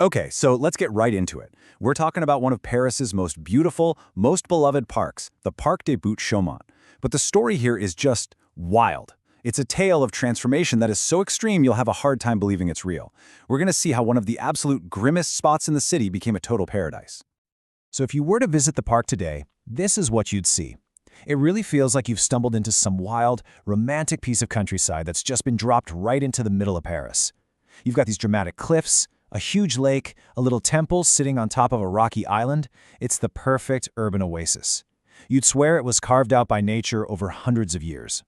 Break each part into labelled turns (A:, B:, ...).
A: Okay, so let's get right into it. We're talking about one of Paris's most beautiful, most beloved parks, the Parc des Buttes-Chaumont. But the story here is just wild. It's a tale of transformation that is so extreme you'll have a hard time believing it's real. We're going to see how one of the absolute grimmest spots in the city became a total paradise.
B: So if you were to visit the park today, this is what you'd see. It really feels like you've stumbled into some wild, romantic piece of countryside that's just been dropped right into the middle of Paris. You've got these dramatic cliffs, a huge lake, a little temple sitting on top of a rocky island. It's the perfect urban oasis. You'd swear it was carved out by nature over hundreds of years.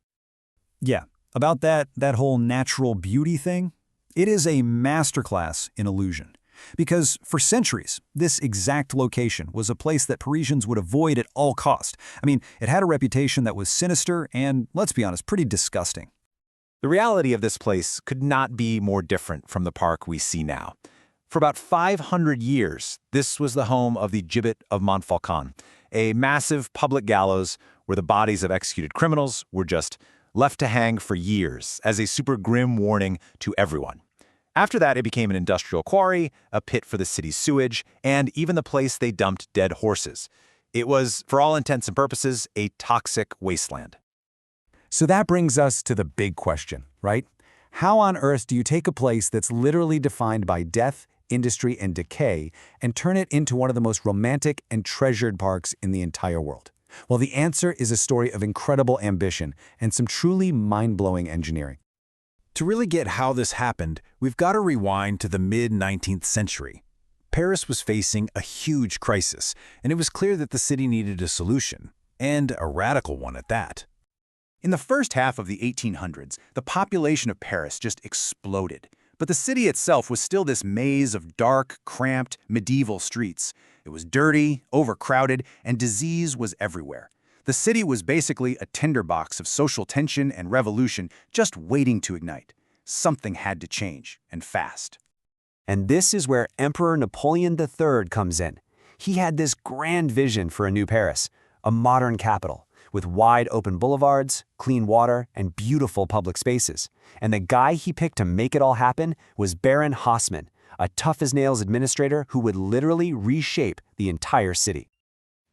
A: Yeah, about that whole natural beauty thing, it is a masterclass in illusion. Because for centuries, this exact location was a place that Parisians would avoid at all cost. I mean, it had a reputation that was sinister and, let's be honest, pretty disgusting.
C: The reality of this place could not be more different from the park we see now. For about 500 years, this was the home of the gibbet of Montfaucon, a massive public gallows where the bodies of executed criminals were just left to hang for years as a super grim warning to everyone. After that, it became an industrial quarry, a pit for the city's sewage, and even the place they dumped dead horses. It was, for all intents and purposes, a toxic wasteland.
B: So that brings us to the big question, right? How on earth do you take a place that's literally defined by death, industry, and decay and turn it into one of the most romantic and treasured parks in the entire world? Well, the answer is a story of incredible ambition and some truly mind-blowing engineering.
A: To really get how this happened, we've got to rewind to the mid-19th century. Paris was facing a huge crisis, and it was clear that the city needed a solution, and a radical one at that. In the first half of the 1800s, the population of Paris just exploded. But the city itself was still this maze of dark, cramped, medieval streets. It was dirty, overcrowded, and disease was everywhere. The city was basically a tinderbox of social tension and revolution just waiting to ignite. Something had to change, and fast.
D: And this is where Emperor Napoleon III comes in. He had this grand vision for a new Paris, a modern capital, with wide open boulevards, clean water, and beautiful public spaces. And the guy he picked to make it all happen was Baron Haussmann, a tough-as-nails administrator who would literally reshape the entire city.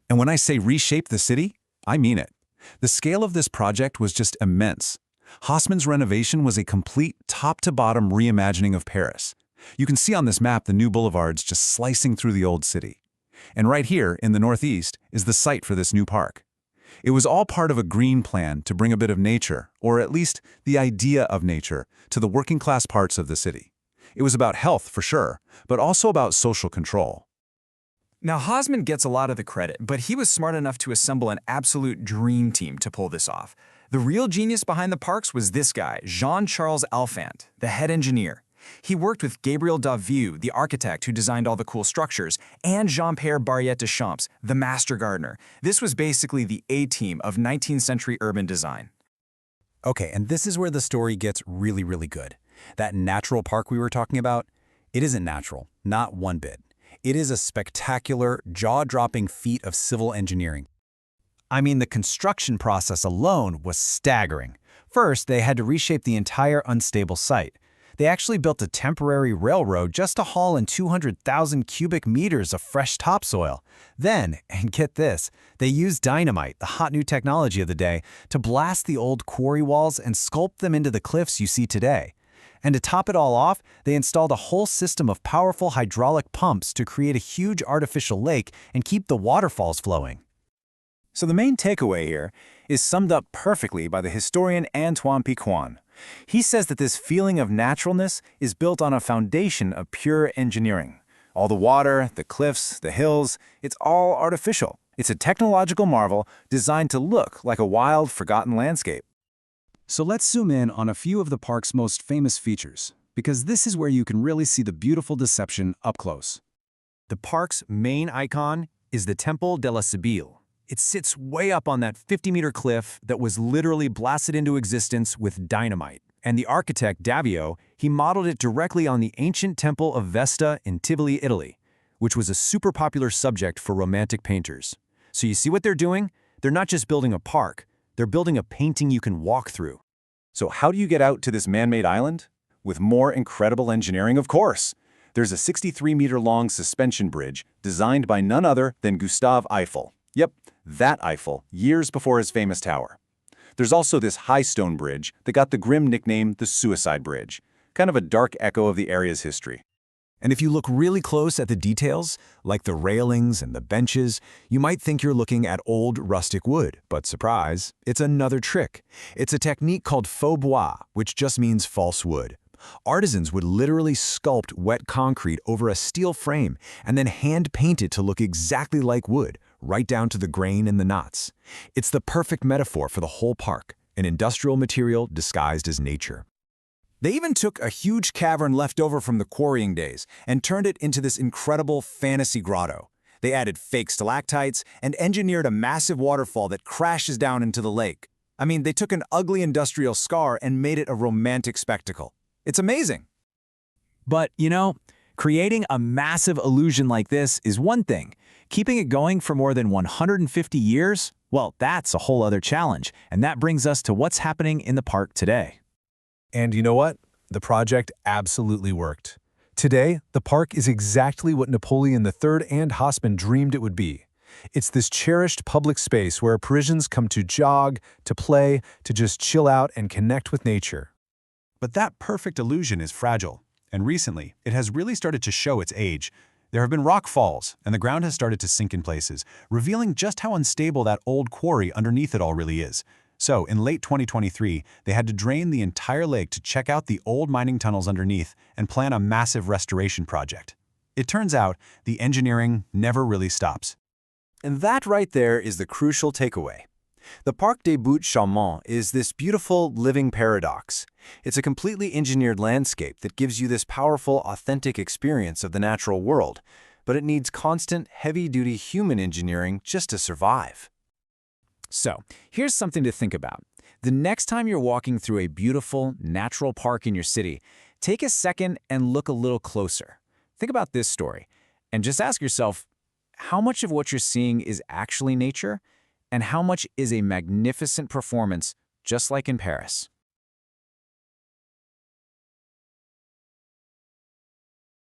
A: And when I say reshape the city, I mean it. The scale of this project was just immense. Haussmann's renovation was a complete top-to-bottom reimagining of Paris. You can see on this map the new boulevards just slicing through the old city. And right here, in the northeast, is the site for this new park. It was all part of a green plan to bring a bit of nature, or at least the idea of nature, to the working-class parts of the city. It was about health, for sure, but also about social control.
E: Now, Haussmann gets a lot of the credit, but he was smart enough to assemble an absolute dream team to pull this off. The real genius behind the parks was this guy, Jean-Charles Alphand, the head engineer. He worked with Gabriel Daviau, the architect who designed all the cool structures, and Jean-Pierre Barriette Deschamps, the master gardener. This was basically the A-team of 19th century urban design.
A: Okay, and this is where the story gets really, really good. That natural park we were talking about, it isn't natural, not one bit. It is a spectacular, jaw-dropping feat of civil engineering. I mean, the construction process alone was staggering. First, they had to reshape the entire unstable site. They actually built a temporary railroad just to haul in 200,000 cubic meters of fresh topsoil. Then, and get this, they used dynamite, the hot new technology of the day, to blast the old quarry walls and sculpt them into the cliffs you see today. And to top it all off, they installed a whole system of powerful hydraulic pumps to create a huge artificial lake and keep the waterfalls flowing. So the main takeaway here is summed up perfectly by the historian Antoine Piquan. He says that this feeling of naturalness is built on a foundation of pure engineering. All the water, the cliffs, the hills, it's all artificial. It's a technological marvel designed to look like a wild, forgotten landscape. So let's zoom in on a few of the park's most famous features, because this is where you can really see the beautiful deception up close. The park's main icon is the Temple de la Sibylle. It sits way up on that 50-meter cliff that was literally blasted into existence with dynamite. And the architect, Daviau, he modeled it directly on the ancient temple of Vesta in Tivoli, Italy, which was a super popular subject for romantic painters. So you see what they're doing? They're not just building a park, they're building a painting you can walk through. So how do you get out to this man-made island? With more incredible engineering, of course.
C: There's a 63-meter-long suspension bridge designed by none other than Gustave Eiffel. Yep, that Eiffel, years before his famous tower. There's also this high stone bridge that got the grim nickname the Suicide Bridge, kind of a dark echo of the area's history.
B: And if you look really close at the details, like the railings and the benches, you might think you're looking at old rustic wood. But surprise, it's another trick. It's a technique called faux bois, which just means false wood. Artisans would literally sculpt wet concrete over a steel frame and then hand-paint it to look exactly like wood, right down to the grain and the knots. It's the perfect metaphor for the whole park, an industrial material disguised as nature.
A: They even took a huge cavern left over from the quarrying days and turned it into this incredible fantasy grotto. They added fake stalactites and engineered a massive waterfall that crashes down into the lake. I mean, they took an ugly industrial scar and made it a romantic spectacle. It's amazing.
B: But, creating a massive illusion like this is one thing. Keeping it going for more than 150 years? Well, that's a whole other challenge. And that brings us to what's happening in the park today.
F: And you know what? The project absolutely worked. Today, the park is exactly what Napoleon III and Haussmann dreamed it would be. It's this cherished public space where Parisians come to jog, to play, to just chill out and connect with nature.
C: But that perfect illusion is fragile, and recently, it has really started to show its age. There have been rock falls, and the ground has started to sink in places, revealing just how unstable that old quarry underneath it all really is. So, in late 2023, they had to drain the entire lake to check out the old mining tunnels underneath and plan a massive restoration project. It turns out, the engineering never really stops.
D: And that right there is the crucial takeaway. The Parc des Buttes-Chaumont is this beautiful living paradox. It's a completely engineered landscape that gives you this powerful, authentic experience of the natural world, but it needs constant, heavy-duty human engineering just to survive.
A: So, here's something to think about. The next time you're walking through a beautiful, natural park in your city, take a second and look a little closer. Think about this story, and just ask yourself, how much of what you're seeing is actually nature, and how much is a magnificent performance, just like in Paris?